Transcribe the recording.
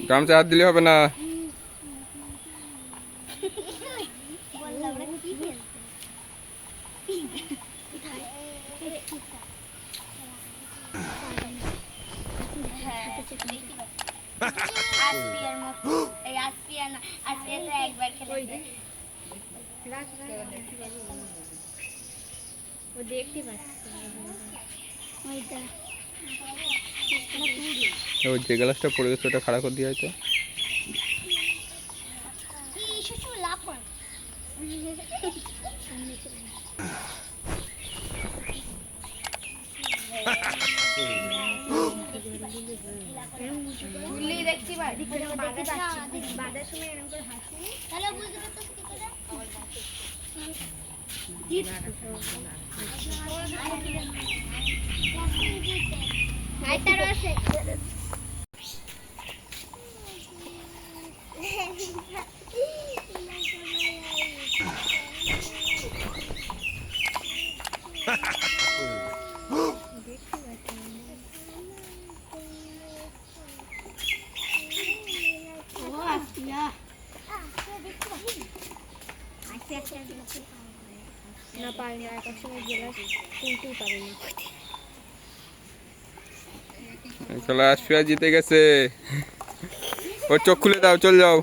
গামছা হাত দিলে হবে না। দেখতে পাচ্ছি ওই যে গ্লাসটা পড়ে গেছে ওটা খাড়া করে দিয়ে হয়তো। দেখতে পাচ্ছি বাজার সময় এরকম করে হাসি তাহলে বুঝতে পারতো কি করে না পারি না এক সময় গ্লাস কিনতেই পারি না। চলো আসফিয়া জিতে গেছে। ওর চোখ খুলে দাও, চল যাও।